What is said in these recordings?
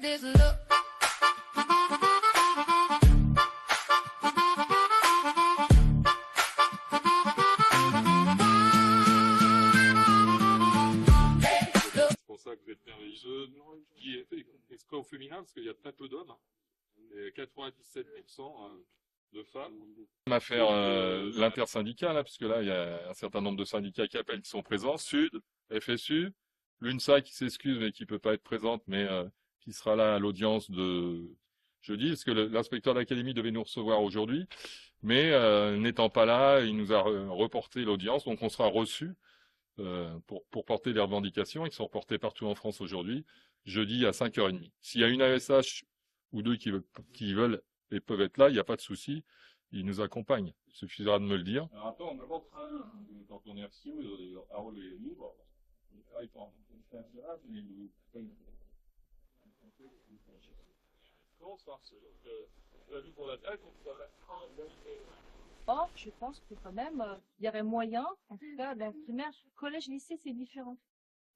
this look. C'est pour ça que vous êtes merveilleux. Qui est score féminin, parce qu'il y a très peu d'hommes. Et 97% de femmes. On va faire l'intersyndical, là, puisque là, il y a un certain nombre de syndicats qui appellent, qui sont présents. Sud, FSU, l'UNSA qui s'excuse, mais qui peut pas être présente, mais qui sera là à l'audience de jeudi, parce que l'inspecteur d'académie devait nous recevoir aujourd'hui, mais n'étant pas là, il nous a reporté l'audience, donc on sera reçus pour porter des revendications, qui sont reportées partout en France aujourd'hui, jeudi à 5h30. S'il y a une ASH ou deux qui veulent et peuvent être là, il n'y a pas de souci, ils nous accompagnent. Il suffira de me le dire. Alors attends, on avance, quand on est reçu, Harold est libre, on travaille pas. Or, je pense que quand même, il y aurait moyen, en tout cas, dans le primaire, collège, lycée, c'est différent.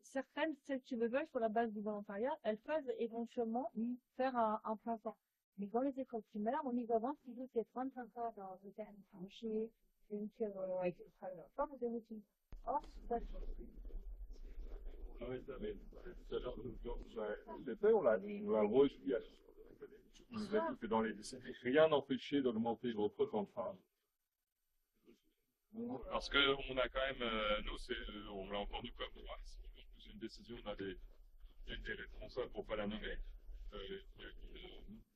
Certaines, celles qui le veulent sur la base du volontariat, elles peuvent éventuellement faire un plein temps. Mais dans les écoles primaires, on y va voir si vous êtes 25 heures dans le terrain tranché, une pas vous avez tout. Or, ça, Ah oui, ça va. Tout à l'heure, on l'a reçu. Il nous a dit que dans les rien n'empêchait d'augmenter votre temps de travail. Parce qu'on a quand même, on l'a entendu comme moi, c'est une décision, on a des responsables pour pas la nommer. De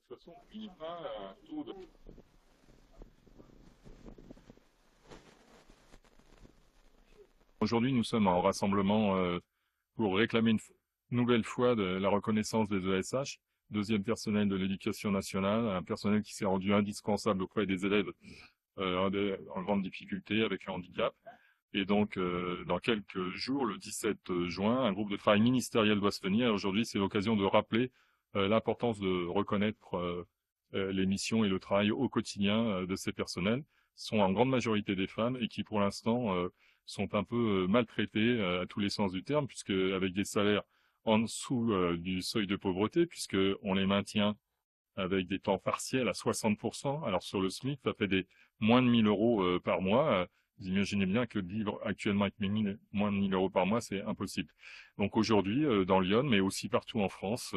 toute façon, il y a un taux de... Aujourd'hui, nous sommes en rassemblement pour réclamer une nouvelle fois de la reconnaissance des ESH, deuxième personnel de l'éducation nationale, un personnel qui s'est rendu indispensable auprès des élèves en grande difficulté avec un handicap. Et donc, dans quelques jours, le 17 juin, un groupe de travail ministériel doit se tenir. Aujourd'hui, c'est l'occasion de rappeler l'importance de reconnaître les missions et le travail au quotidien de ces personnels. Ce sont en grande majorité des femmes et qui, pour l'instant, sont un peu maltraitées à tous les sens du terme, puisque avec des salaires en dessous du seuil de pauvreté, puisque on les maintient avec des temps partiels à 60%. Alors sur le SMIC, ça fait des moins de 1 000 euros par mois. Vous imaginez bien que vivre actuellement avec moins de 1 000 euros par mois, c'est impossible. Donc aujourd'hui, dans Lyon, mais aussi partout en France,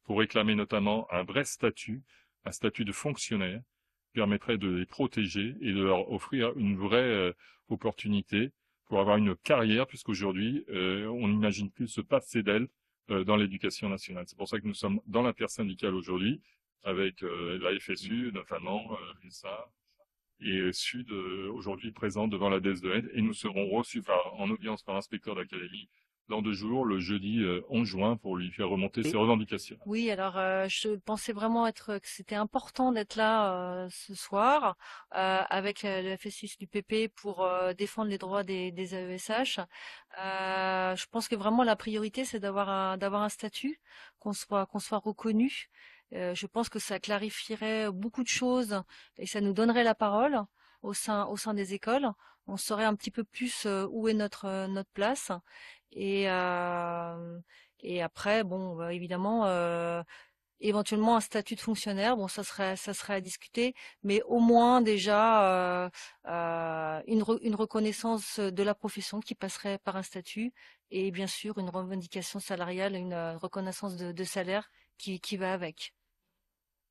pour réclamer notamment un vrai statut, un statut de fonctionnaire, qui permettrait de les protéger et de leur offrir une vraie opportunité pour avoir une carrière, puisqu'aujourd'hui, on n'imagine plus se passer d'elle dans l'éducation nationale. C'est pour ça que nous sommes dans l'intersyndicale aujourd'hui, avec la FSU notamment, l'UNSA, et Sud aujourd'hui présent devant la DSDN, et nous serons reçus en audience par l'inspecteur d'académie dans 2 jours, le jeudi 11 juin, pour lui faire remonter ses revendications. Oui, alors je pensais vraiment que c'était important d'être là ce soir avec le FSIS du PP pour défendre les droits des AESH. Je pense que vraiment la priorité c'est d'avoir un statut, qu'on soit reconnu. Je pense que ça clarifierait beaucoup de choses et ça nous donnerait la parole au sein des écoles. On saurait un petit peu plus où est notre place. Et après, bon, bah, évidemment, éventuellement un statut de fonctionnaire, bon, ça serait à discuter, mais au moins déjà une reconnaissance de la profession qui passerait par un statut et bien sûr une revendication salariale, une reconnaissance de salaire qui va avec.